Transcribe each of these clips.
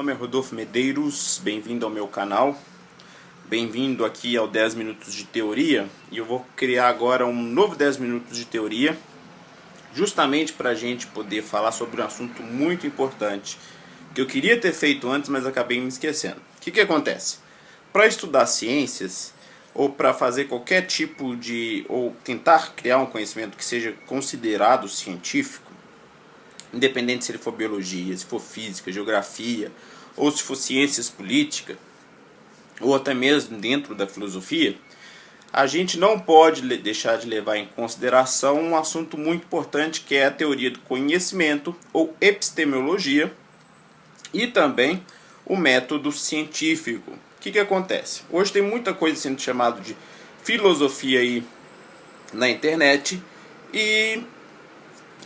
nome é Rodolfo Medeiros, bem-vindo ao meu canal, bem-vindo aqui ao 10 minutos de teoria, e eu vou criar agora um novo 10 minutos de teoria, justamente para a gente poder falar sobre um assunto muito importante, que eu queria ter feito antes, mas acabei me esquecendo. O que acontece? Para estudar ciências, ou para fazer qualquer tipo de, ou tentar criar um conhecimento que seja considerado científico, independente se ele for biologia, se for física, geografia, ou se for ciências políticas, ou até mesmo dentro da filosofia, a gente não pode deixar de levar em consideração um assunto muito importante, que é a teoria do conhecimento, ou epistemologia, e também o método científico. O que acontece? Hoje tem muita coisa sendo chamada de filosofia aí na internet, e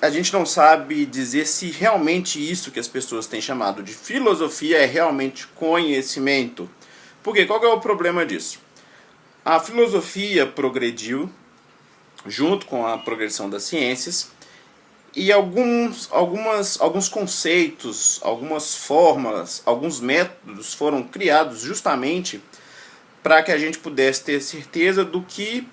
a gente não sabe dizer se realmente isso que as pessoas têm chamado de filosofia é realmente conhecimento. Porque qual que é o problema disso? A filosofia progrediu junto com a progressão das ciências, e alguns conceitos, algumas fórmulas, alguns métodos foram criados justamente para que a gente pudesse ter certeza do que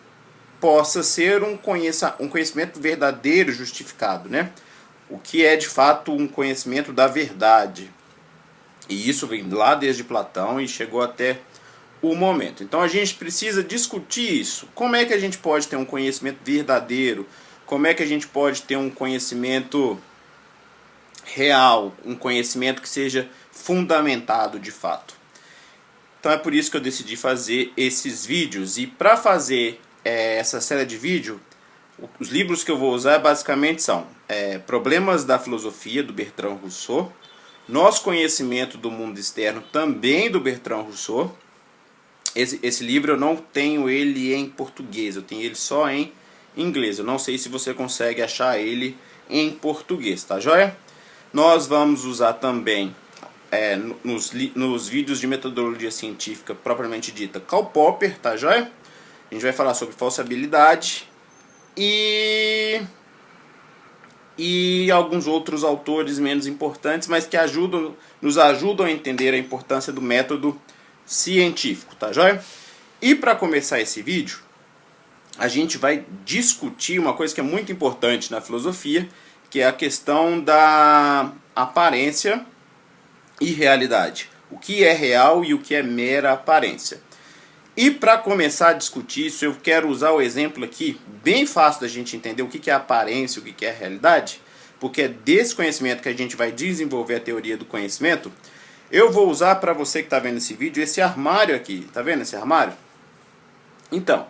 possa ser um conhecimento verdadeiro justificado, né? O que é de fato um conhecimento da verdade. E isso vem lá desde Platão e chegou até o momento. Então a gente precisa discutir isso. Como é que a gente pode ter um conhecimento verdadeiro? Como é que a gente pode ter um conhecimento real? Um conhecimento que seja fundamentado de fato. Então é por isso que eu decidi fazer esses vídeos. E para fazer essa série de vídeo, os livros que eu vou usar basicamente são Problemas da Filosofia, do Bertrand Russell, Nosso Conhecimento do Mundo Externo, também do Bertrand Russell. Esse livro eu não tenho ele em português, eu tenho ele só em inglês. Eu não sei se você consegue achar ele em português, tá joia? Nós vamos usar também nos vídeos de metodologia científica propriamente dita Karl Popper, tá joia? A gente vai falar sobre falsibilidade e alguns outros autores menos importantes, mas que nos ajudam a entender a importância do método científico, tá joia? E para começar esse vídeo, a gente vai discutir uma coisa que é muito importante na filosofia, que é a questão da aparência e realidade. O que é real e o que é mera aparência. E para começar a discutir isso, eu quero usar o exemplo aqui, bem fácil da gente entender o que é aparência e o que é realidade, porque é desse conhecimento que a gente vai desenvolver a teoria do conhecimento. Eu vou usar para você que está vendo esse vídeo, esse armário aqui, tá vendo esse armário? Então,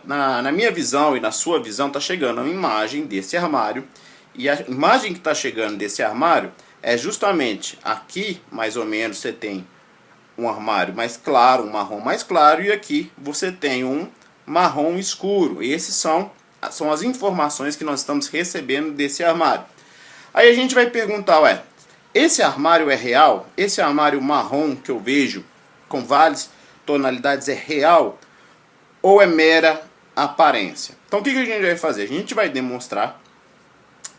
na minha visão e na sua visão está chegando uma imagem desse armário, e a imagem que está chegando desse armário é justamente aqui, mais ou menos, você tem um armário mais claro, um marrom mais claro, e aqui você tem um marrom escuro. Esses são as informações que nós estamos recebendo desse armário. Aí a gente vai perguntar, esse armário é real? Esse armário marrom que eu vejo com várias tonalidades é real? Ou é mera aparência? Então o que a gente vai fazer? A gente vai demonstrar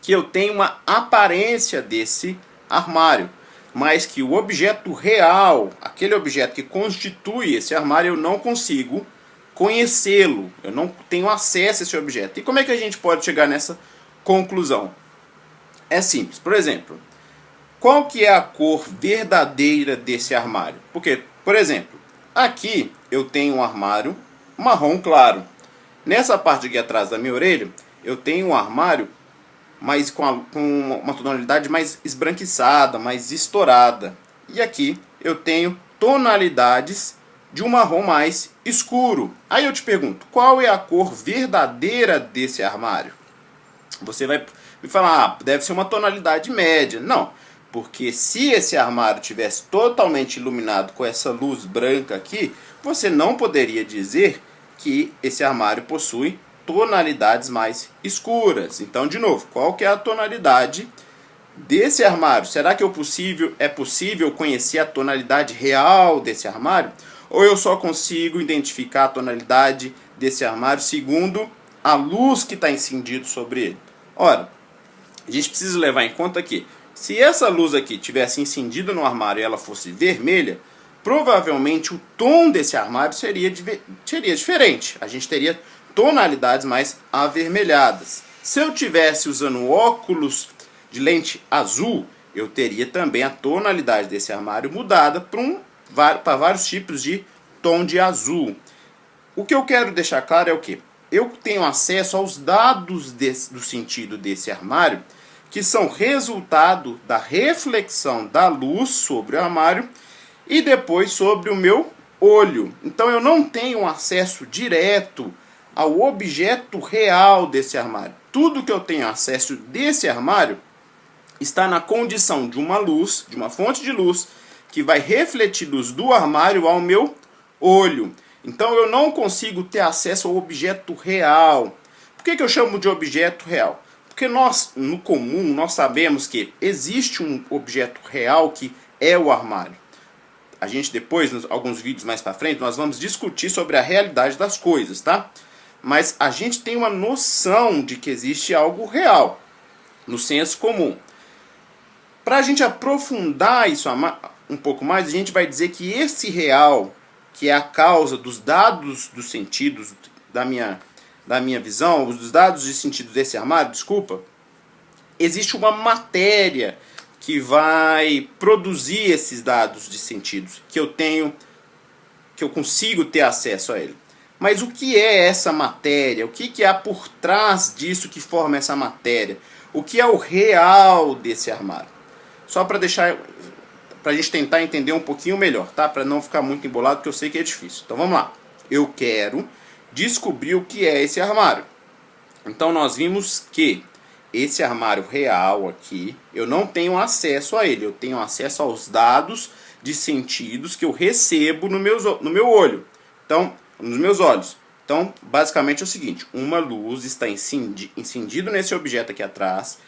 que eu tenho uma aparência desse armário, mas que o objeto real, aquele objeto que constitui esse armário, eu não consigo conhecê-lo, eu não tenho acesso a esse objeto. E como é que a gente pode chegar nessa conclusão? É simples. Por exemplo, qual que é a cor verdadeira desse armário? Porque, por exemplo, aqui eu tenho um armário marrom claro. Nessa parte aqui atrás da minha orelha, eu tenho um armário mas com uma tonalidade mais esbranquiçada, mais estourada. E aqui eu tenho tonalidades de um marrom mais escuro. Aí eu te pergunto, qual é a cor verdadeira desse armário? Você vai me falar, deve ser uma tonalidade média. Não, porque se esse armário tivesse totalmente iluminado com essa luz branca aqui, você não poderia dizer que esse armário possui tonalidades mais escuras. Então, de novo, qual que é a tonalidade desse armário? Será que é possível conhecer a tonalidade real desse armário? Ou eu só consigo identificar a tonalidade desse armário segundo a luz que está incidida sobre ele? Ora, a gente precisa levar em conta que Se essa luz aqui tivesse incendido no armário e ela fosse vermelha, provavelmente o tom desse armário seria diferente. A gente teria tonalidades mais avermelhadas. Se eu tivesse usando óculos de lente azul, eu teria também a tonalidade desse armário mudada para vários tipos de tom de azul. O que eu quero deixar claro é o que? Eu tenho acesso aos dados do sentido desse armário, que são resultado da reflexão da luz sobre o armário e depois sobre o meu olho. Então eu não tenho acesso direto ao objeto real desse armário. Tudo que eu tenho acesso desse armário está na condição de uma luz, de uma fonte de luz, que vai refletir luz do armário ao meu olho. Então eu não consigo ter acesso ao objeto real. Por que eu chamo de objeto real? Porque nós, no comum, nós sabemos que existe um objeto real que é o armário. A gente depois, nos alguns vídeos mais para frente, nós vamos discutir sobre a realidade das coisas, tá? Mas a gente tem uma noção de que existe algo real, no senso comum. Para a gente aprofundar isso um pouco mais, a gente vai dizer que esse real, que é a causa dos dados dos sentidos da minha visão, os dados de sentido desse armário, desculpa, existe uma matéria que vai produzir esses dados de sentidos, que eu consigo ter acesso a ele. Mas o que é essa matéria? O que há por trás disso que forma essa matéria? O que é o real desse armário? Só para a gente tentar entender um pouquinho melhor, tá? Para não ficar muito embolado, porque eu sei que é difícil. Então vamos lá. Eu quero descobrir o que é esse armário. Então nós vimos que esse armário real aqui, eu não tenho acesso a ele. Eu tenho acesso aos dados de sentidos que eu recebo no meu olho. Então, nos meus olhos. Então, basicamente é o seguinte, uma luz está incidindo nesse objeto aqui atrás,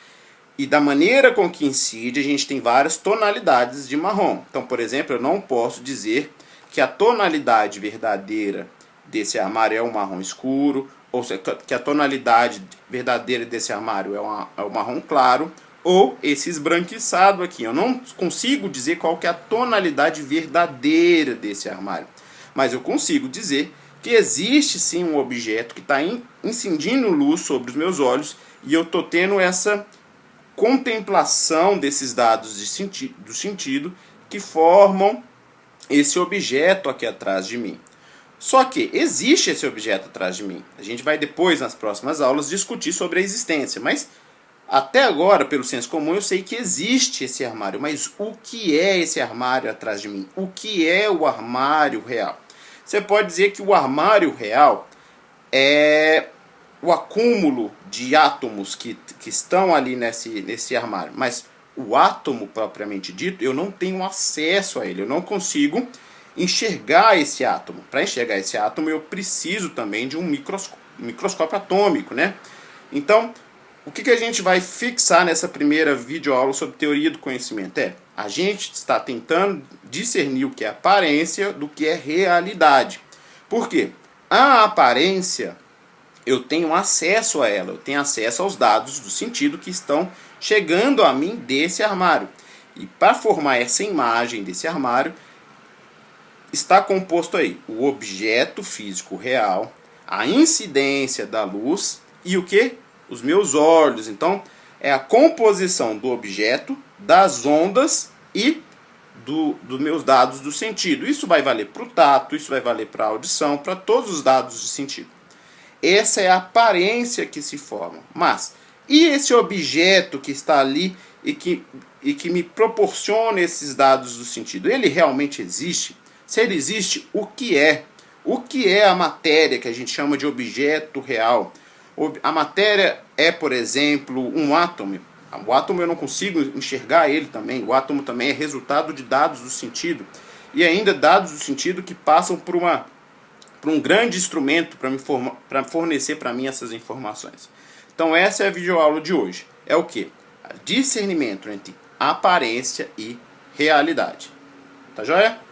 e da maneira com que incide, a gente tem várias tonalidades de marrom. Então, por exemplo, eu não posso dizer que a tonalidade verdadeira desse armário é um marrom escuro, ou seja, que a tonalidade verdadeira desse armário é o marrom claro, ou esse esbranquiçado aqui. Eu não consigo dizer qual que é a tonalidade verdadeira desse armário, mas eu consigo dizer que existe sim um objeto que está incidindo luz sobre os meus olhos, e eu estou tendo essa contemplação desses dados do sentido que formam esse objeto aqui atrás de mim. Só que existe esse objeto atrás de mim. A gente vai depois, nas próximas aulas, discutir sobre a existência. Mas até agora, pelo senso comum, eu sei que existe esse armário. Mas o que é esse armário atrás de mim? O que é o armário real? Você pode dizer que o armário real é o acúmulo de átomos que estão ali nesse armário. Mas o átomo propriamente dito, eu não tenho acesso a ele. Eu não consigo enxergar esse átomo. Para enxergar esse átomo, eu preciso também de um microscópio atômico, né? Então, o que a gente vai fixar nessa primeira videoaula sobre teoria do conhecimento? A gente está tentando discernir o que é aparência do que é realidade. Por quê? A aparência, eu tenho acesso a ela, eu tenho acesso aos dados do sentido que estão chegando a mim desse armário. E para formar essa imagem desse armário, está composto aí o objeto físico real, a incidência da luz e o que? Os meus olhos. Então, é a composição do objeto, das ondas e dos meus dados do sentido. Isso vai valer para o tato, isso vai valer para a audição, para todos os dados de sentido. Essa é a aparência que se forma. Mas, e esse objeto que está ali e que me proporciona esses dados do sentido? Ele realmente existe? Se ele existe, o que é? O que é a matéria que a gente chama de objeto real? A matéria é, por exemplo, um átomo. O átomo eu não consigo enxergar ele também. O átomo também é resultado de dados do sentido. E ainda dados do sentido que passam por um grande instrumento para fornecer para mim essas informações. Então essa é a videoaula de hoje. É o que? Discernimento entre aparência e realidade. Tá joia?